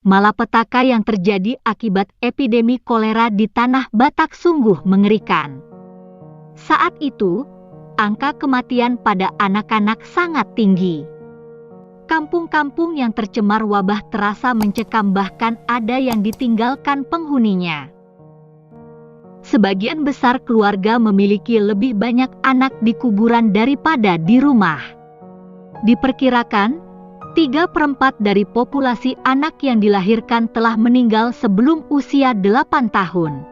Malapetaka yang terjadi akibat epidemi kolera di Tanah Batak sungguh mengerikan. Saat itu, angka kematian pada anak-anak sangat tinggi. Kampung-kampung yang tercemar wabah terasa mencekam, bahkan ada yang ditinggalkan penghuninya. Sebagian besar keluarga memiliki lebih banyak anak di kuburan daripada di rumah. Diperkirakan, 3/4 dari populasi anak yang dilahirkan telah meninggal sebelum usia 8 tahun.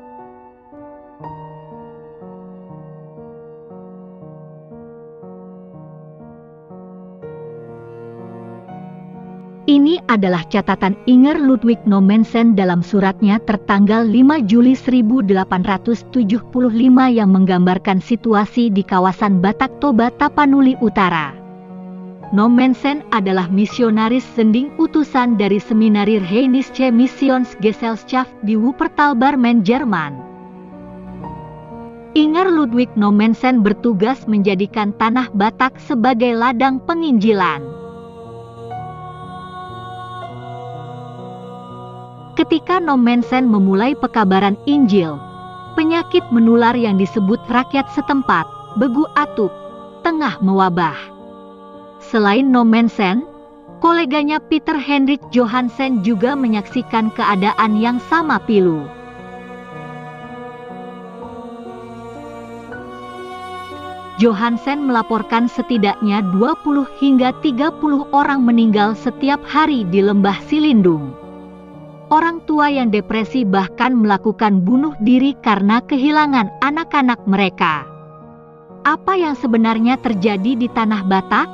Ini adalah catatan Inger Ludwig Nommensen dalam suratnya tertanggal 5 Juli 1875 yang menggambarkan situasi di kawasan Batak Toba, Tapanuli Utara. Nommensen adalah misionaris sending utusan dari Seminarir Heinische Missionsgesellschaft di Wuppertal, Barmen, Jerman. Inger Ludwig Nommensen bertugas menjadikan Tanah Batak sebagai ladang penginjilan. Ketika Nommensen memulai pekabaran Injil, penyakit menular yang disebut rakyat setempat, begu atuk, tengah mewabah. Selain Nommensen, koleganya Peter Hendrik Johansen juga menyaksikan keadaan yang sama pilu. Johansen melaporkan setidaknya 20 hingga 30 orang meninggal setiap hari di Lembah Silindung. Orang tua yang depresi bahkan melakukan bunuh diri karena kehilangan anak-anak mereka. Apa yang sebenarnya terjadi di Tanah Batak?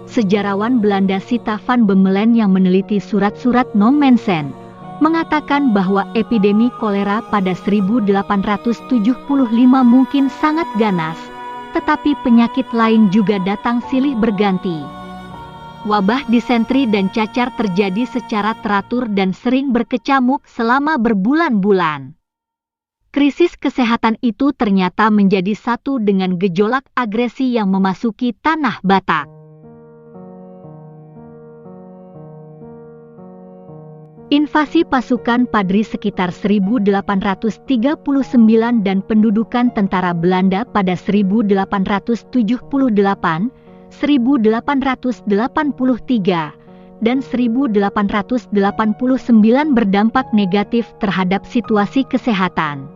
Sejarawan Belanda Sita van Bemmelen yang meneliti surat-surat Nommensen mengatakan bahwa epidemi kolera pada 1875 mungkin sangat ganas, tetapi penyakit lain juga datang silih berganti. Wabah disentri dan cacar terjadi secara teratur dan sering berkecamuk selama berbulan-bulan. Krisis kesehatan itu ternyata menjadi satu dengan gejolak agresi yang memasuki Tanah Batak. Invasi pasukan Padri sekitar 1839 dan pendudukan tentara Belanda pada 1878, 1883, dan 1889 berdampak negatif terhadap situasi kesehatan.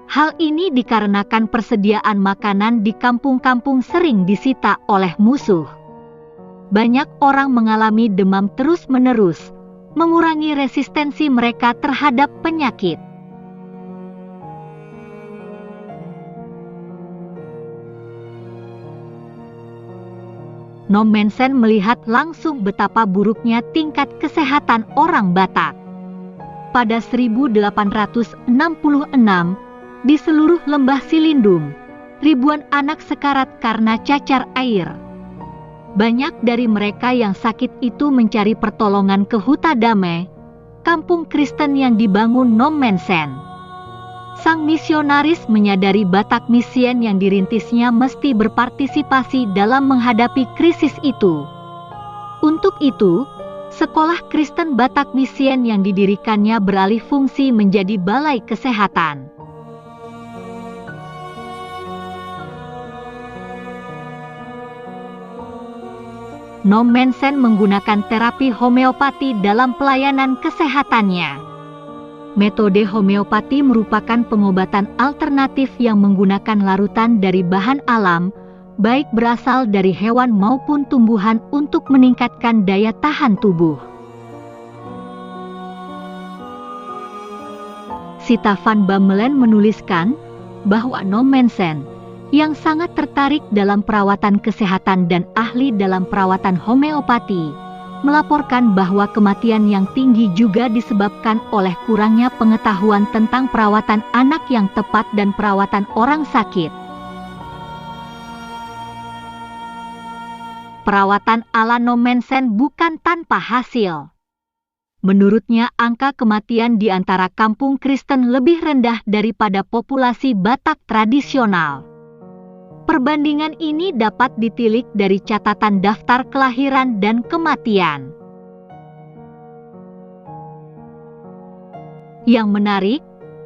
Hal ini dikarenakan persediaan makanan di kampung-kampung sering disita oleh musuh. Banyak orang mengalami demam terus-menerus, mengurangi resistensi mereka terhadap penyakit. Nommensen melihat langsung betapa buruknya tingkat kesehatan orang Batak. Pada 1866, di seluruh Lembah Silindung, ribuan anak sekarat karena cacar air. Banyak dari mereka yang sakit itu mencari pertolongan ke Huta Damai, kampung Kristen yang dibangun Nommensen. Sang misionaris menyadari Batak Mission yang dirintisnya mesti berpartisipasi dalam menghadapi krisis itu. Untuk itu, sekolah Kristen Batak Mission yang didirikannya beralih fungsi menjadi balai kesehatan. Nommensen menggunakan terapi homeopati dalam pelayanan kesehatannya. Metode homeopati merupakan pengobatan alternatif yang menggunakan larutan dari bahan alam, baik berasal dari hewan maupun tumbuhan untuk meningkatkan daya tahan tubuh. Sita van Bemmelen menuliskan bahwa Nommensen yang sangat tertarik dalam perawatan kesehatan dan ahli dalam perawatan homeopati, melaporkan bahwa kematian yang tinggi juga disebabkan oleh kurangnya pengetahuan tentang perawatan anak yang tepat dan perawatan orang sakit. Perawatan ala Nommensen bukan tanpa hasil. Menurutnya, angka kematian di antara kampung Kristen lebih rendah daripada populasi Batak tradisional. Perbandingan ini dapat ditilik dari catatan daftar kelahiran dan kematian. Yang menarik,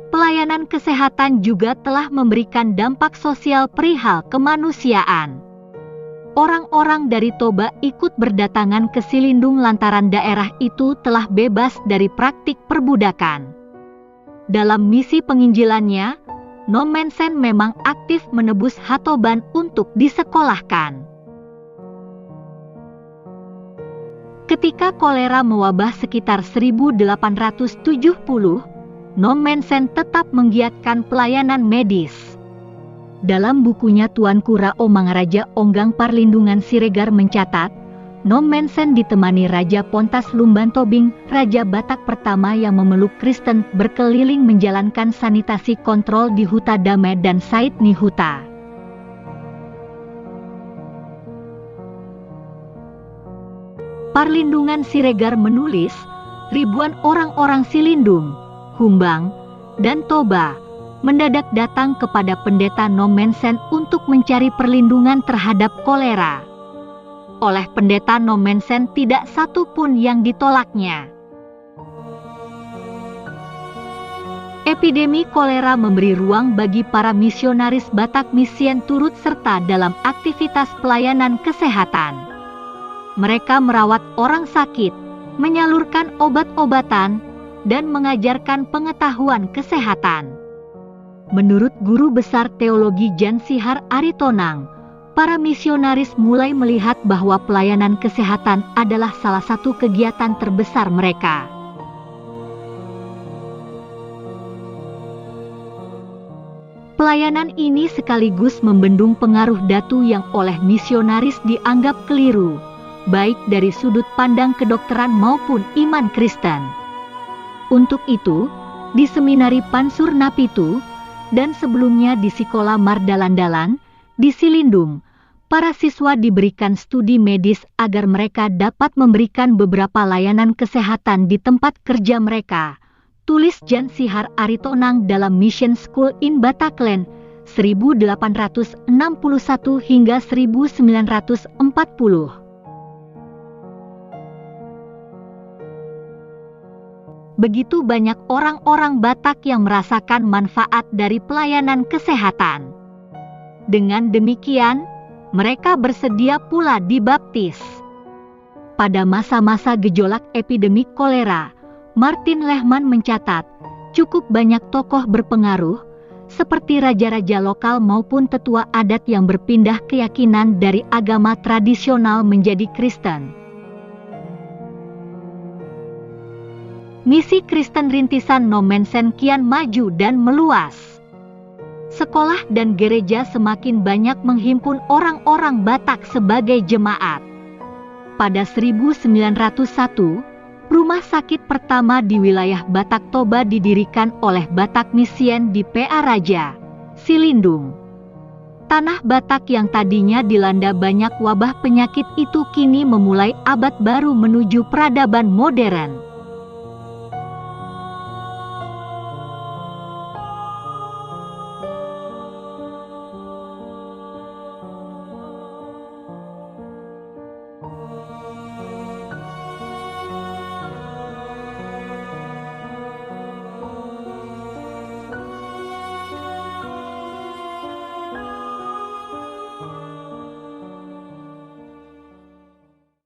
pelayanan kesehatan juga telah memberikan dampak sosial perihal kemanusiaan. Orang-orang dari Toba ikut berdatangan ke Silindung lantaran daerah itu telah bebas dari praktik perbudakan. Dalam misi penginjilannya, Nommensen memang aktif menebus Hatoban untuk disekolahkan. Ketika kolera mewabah sekitar 1870, Nommensen tetap menggiatkan pelayanan medis. Dalam bukunya Tuanku Rao Mangaraja Onggang Parlindungan Siregar mencatat, Nommensen ditemani Raja Pontas Lumbantobing, Raja Batak pertama yang memeluk Kristen, berkeliling menjalankan sanitasi kontrol di Huta Dame dan Said Nihuta. Parlindungan Siregar menulis, ribuan orang-orang Silindung, Humbang, dan Toba mendadak datang kepada pendeta Nommensen untuk mencari perlindungan terhadap kolera. Oleh pendeta Nommensen tidak satu pun yang ditolaknya. Epidemi kolera memberi ruang bagi para misionaris Batak Misien turut serta dalam aktivitas pelayanan kesehatan. Mereka merawat orang sakit, menyalurkan obat-obatan, dan mengajarkan pengetahuan kesehatan. Menurut Guru Besar Teologi Jan Sihar Aritonang, para misionaris mulai melihat bahwa pelayanan kesehatan adalah salah satu kegiatan terbesar mereka. Pelayanan ini sekaligus membendung pengaruh datu yang oleh misionaris dianggap keliru, baik dari sudut pandang kedokteran maupun iman Kristen. Untuk itu, di Seminari Pansur Napitu, dan sebelumnya di Sekolah Mardalandalan, di Silindung, para siswa diberikan studi medis agar mereka dapat memberikan beberapa layanan kesehatan di tempat kerja mereka, tulis Jan Sihar Aritonang dalam Mission School in Batakland, 1861 hingga 1940. Begitu banyak orang-orang Batak yang merasakan manfaat dari pelayanan kesehatan. Dengan demikian, mereka bersedia pula dibaptis. Pada masa-masa gejolak epidemi kolera, Martin Lehman mencatat, cukup banyak tokoh berpengaruh, seperti raja-raja lokal maupun tetua adat yang berpindah keyakinan dari agama tradisional menjadi Kristen. Misi Kristen rintisan Nommensen kian maju dan meluas. Sekolah dan gereja semakin banyak menghimpun orang-orang Batak sebagai jemaat. Pada 1901, rumah sakit pertama di wilayah Batak Toba didirikan oleh Batak Misien di PA Raja, Silindung. Tanah Batak yang tadinya dilanda banyak wabah penyakit itu kini memulai abad baru menuju peradaban modern.